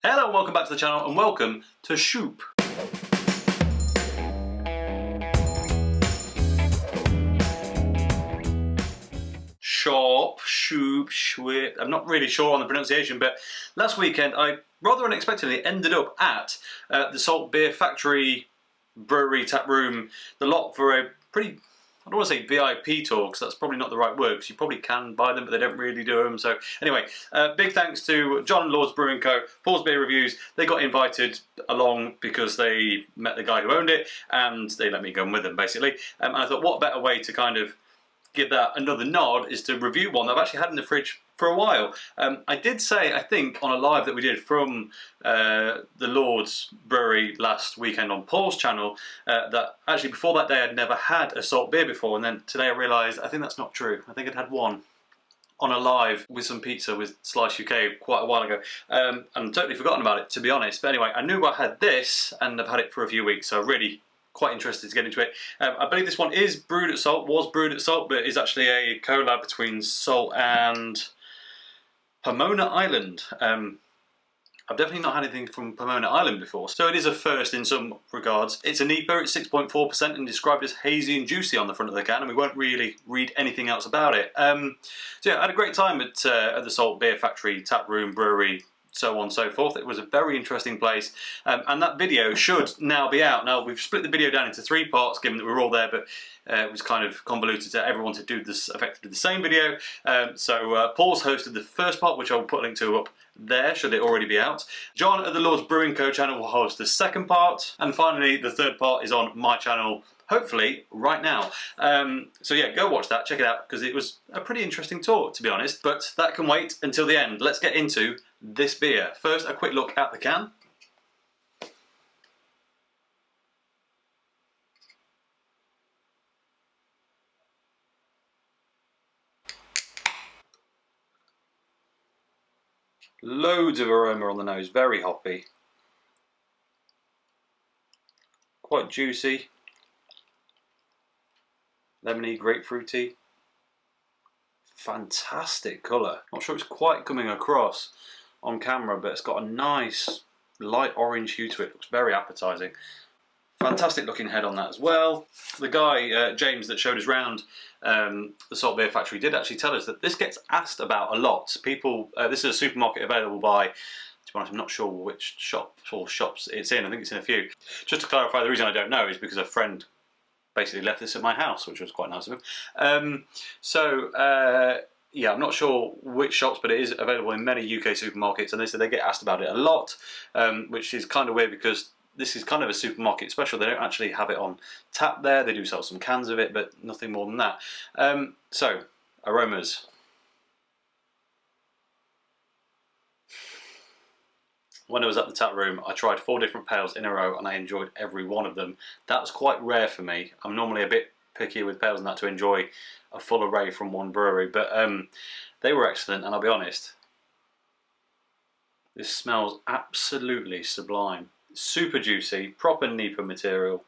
Hello and welcome back to the channel and welcome to Shoop. Shoop. I'm not really sure on the pronunciation, but last weekend I rather unexpectedly ended up at the Salt Beer Factory Brewery Tap Room, the lot for a pretty, I don't want to say VIP tour because that's probably not the right word, because you probably can buy them but they don't really do them. So anyway, big thanks to John and Lord's Brewing Co, Paul's Beer Reviews. They got invited along because they met the guy who owned it and they let me go with them basically. And I thought what better way to kind of give that another nod is to review one that I've actually had in the fridge for a while. I did say, I think, on a live that we did from the Lord's Brewery last weekend on Paul's channel, that actually before that day I'd never had a salt beer before, and then today I realised I think that's not true. I think I'd had one on a live with some pizza with Slice UK quite a while ago, and totally forgotten about it, to be honest. But anyway, I knew I had this, and I've had it for a few weeks, so really quite interested to get into it. I believe this one is brewed at Salt, was brewed at Salt, but is actually a collab between Salt and Pomona Island. I've definitely not had anything from Pomona Island before, so it is a first in some regards. It's a NEIPA, it's 6.4% and described as hazy and juicy on the front of the can, and we won't really read anything else about it. So yeah, I had a great time at the Salt Beer Factory, Tap Room, Brewery, so on and so forth. It was a very interesting place, and that video should now be out. Now we've split the video down into 3 parts given that we were all there, but it was kind of convoluted to everyone to do this effectively the same video. So Paul's hosted the first part, which I'll put a link to up there should it already be out. John at the Lord's Brewing Co channel will host the second part, and finally the third part is on my channel, hopefully right now. So yeah, go watch that, check it out, because it was a pretty interesting tour, to be honest, but that can wait until the end. Let's get into this beer. First, a quick look at the can. Loads of aroma on the nose, very hoppy, quite juicy, lemony, grapefruity, fantastic colour. Not sure it's quite coming across on camera, but it's got a nice light orange hue to it. Looks very appetising. Fantastic looking head on that as well. The guy, James, that showed us round the Salt Beer Factory did actually tell us that this gets asked about a lot. People, this is a supermarket available by, to be honest, I'm not sure which shop or shops it's in. I think it's in a few. Just to clarify, the reason I don't know is because a friend basically left this at my house, which was quite nice of him. Yeah, I'm not sure which shops, but it is available in many UK supermarkets, and they said they get asked about it a lot, which is kind of weird because this is kind of a supermarket special. They don't actually have it on tap there. They do sell some cans of it, but nothing more than that. So, aromas. When I was at the tap room, I tried 4 different pales in a row and I enjoyed every one of them. That's quite rare for me. I'm normally a bit picky with pales and that to enjoy a full array from one brewery, but they were excellent, and I'll be honest, this smells absolutely sublime. Super juicy, proper NEIPA material.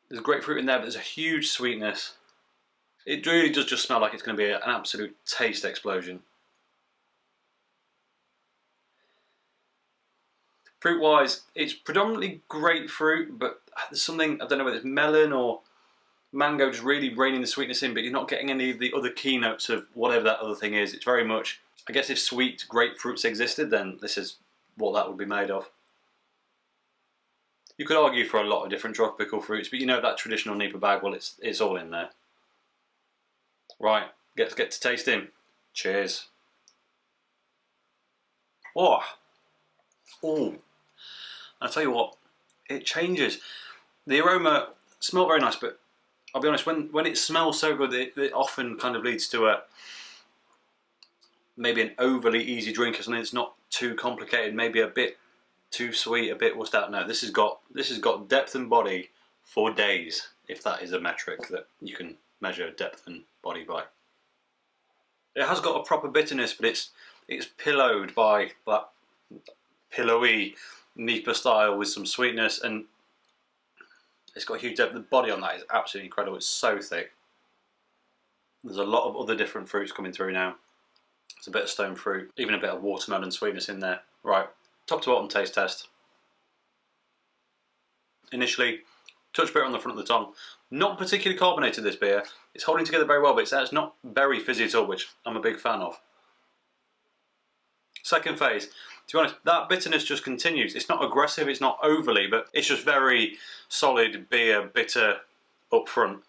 There's grapefruit in there, but there's a huge sweetness. It really does just smell like it's going to be an absolute taste explosion. Fruit wise, it's predominantly grapefruit, but there's something, I don't know whether it's melon or mango, just really reining the sweetness in, but you're not getting any of the other keynotes of whatever that other thing is. It's very much, I guess if sweet grapefruits existed, then this is what that would be made of. You could argue for a lot of different tropical fruits, but you know that traditional NEIPA bag, well, it's all in there. Right, let's get to tasting. Cheers. Oh, I'll tell you what, it changes. The aroma smells very nice, but I'll be honest, when it smells so good, it often kind of leads to maybe an overly easy drink or something that's not too complicated, maybe a bit too sweet, a bit what's that? No, this has got depth and body for days, if that is a metric that you can measure depth and body by. It has got a proper bitterness, but it's pillowed by that pillowy NEIPA style with some sweetness, and it's got a huge depth. The body on that is absolutely incredible. It's so thick. There's a lot of other different fruits coming through now. There's a bit of stone fruit, even a bit of watermelon sweetness in there. Right, top to bottom taste test. Initially, touch bitter on the front of the tongue. Not particularly carbonated, this beer. It's holding together very well, but it's not very fizzy at all, which I'm a big fan of. Second phase, to be honest, that bitterness just continues. It's not aggressive, it's not overly, but it's just very solid beer, bitter up front.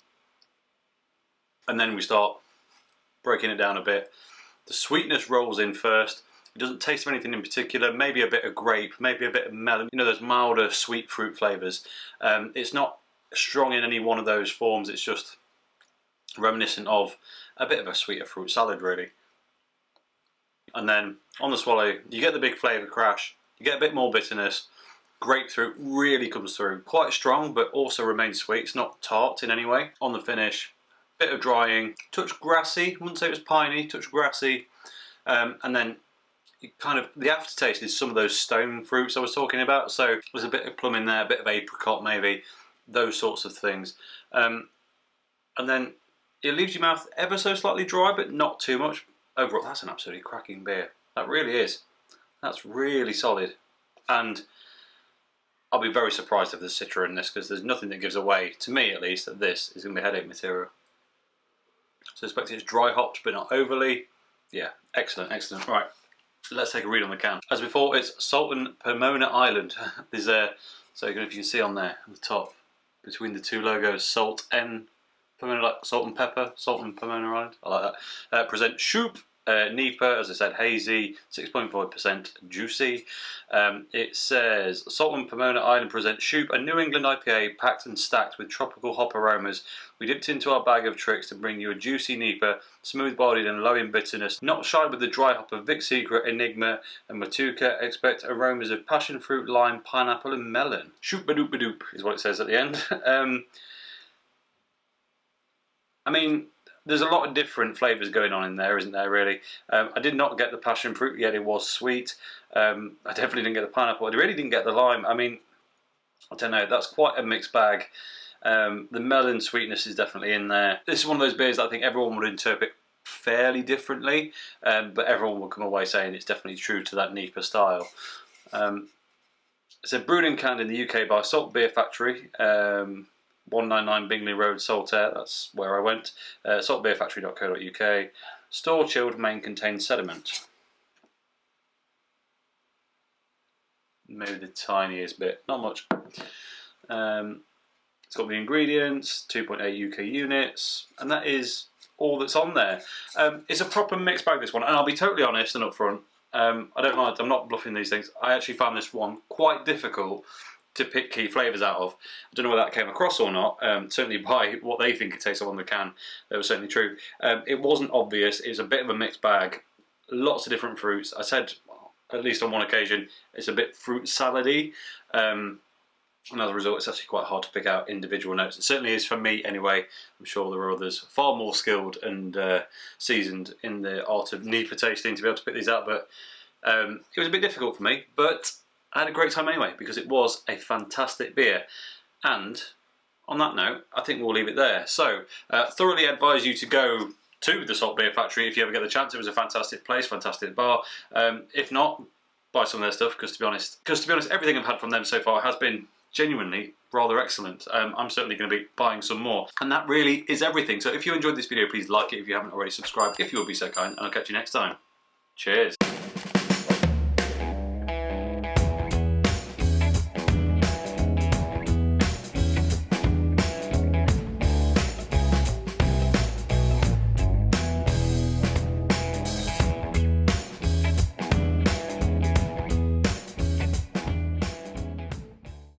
And then we start breaking it down a bit. The sweetness rolls in first. It doesn't taste of anything in particular, maybe a bit of grape, maybe a bit of melon. You know, those milder sweet fruit flavours. It's not strong in any one of those forms, it's just reminiscent of a bit of a sweeter fruit salad, really. And then on the swallow, you get the big flavour crash, you get a bit more bitterness. Grapefruit really comes through. Quite strong, but also remains sweet. It's not tart in any way. On the finish, bit of drying, touch grassy, I wouldn't say it was piney, touch grassy. And then kind of the aftertaste is some of those stone fruits I was talking about. So there's a bit of plum in there, a bit of apricot maybe, those sorts of things. And then it leaves your mouth ever so slightly dry, but not too much. Overall, that's an absolutely cracking beer. That really is. That's really solid. And I'll be very surprised if there's Citra in this, because there's nothing that gives away, to me at least, that this is going to be headache material. So I expect it's dry hopped, but not overly. Yeah, excellent, excellent. Right, let's take a read on the can. As before, it's Salt and Pomona Island. There's so I don't know if you can see on there, on the top, between the two logos, Salt and Pomona, like salt and pepper, Salt and Pomona Island. I like that. Present Shoop. NEIPA, as I said, hazy, 6.5% juicy. It says, Salt and Pomona Island presents Shoop, a New England IPA packed and stacked with tropical hop aromas. We dipped into our bag of tricks to bring you a juicy NEIPA, smooth-bodied and low in bitterness. Not shy with the dry hop of Vic Secret, Enigma and Motueka. Expect aromas of passionfruit, lime, pineapple and melon. Shoop-ba-doop-ba-doop is what it says at the end. I mean, there's a lot of different flavours going on in there, isn't there, really? I did not get the passion fruit, yet it was sweet. I definitely didn't get the pineapple. I really didn't get the lime. I mean, I don't know, that's quite a mixed bag. The melon sweetness is definitely in there. This is one of those beers that I think everyone would interpret fairly differently, but everyone will come away saying it's definitely true to that NEIPA style. It's brewed and canned in the UK by Salt Beer Factory. 199 Bingley Road, Saltaire, that's where I went. Saltbeerfactory.co.uk. Store chilled, main contains sediment. Maybe the tiniest bit, not much. It's got the ingredients, 2.8 UK units, and that is all that's on there. It's a proper mixed bag, this one, and I'll be totally honest and upfront. I'm not bluffing these things. I actually found this one quite difficult to pick key flavours out of. I don't know whether that came across or not, certainly by what they think it tastes like on the can. That was certainly true. It wasn't obvious, it was a bit of a mixed bag, lots of different fruits. I said, at least on one occasion, it's a bit fruit salady, and as a result it's actually quite hard to pick out individual notes. It certainly is for me anyway. I'm sure there are others far more skilled and seasoned in the art of NEIPA tasting to be able to pick these out, but it was a bit difficult for me, but I had a great time anyway, because it was a fantastic beer. And on that note, I think we'll leave it there. So, thoroughly advise you to go to the Salt Beer Factory if you ever get the chance. It was a fantastic place, fantastic bar. If not, buy some of their stuff, because to be honest, everything I've had from them so far has been genuinely rather excellent. I'm certainly going to be buying some more. And that really is everything. So if you enjoyed this video, please like it if you haven't already subscribed, if you will be so kind, and I'll catch you next time. Cheers.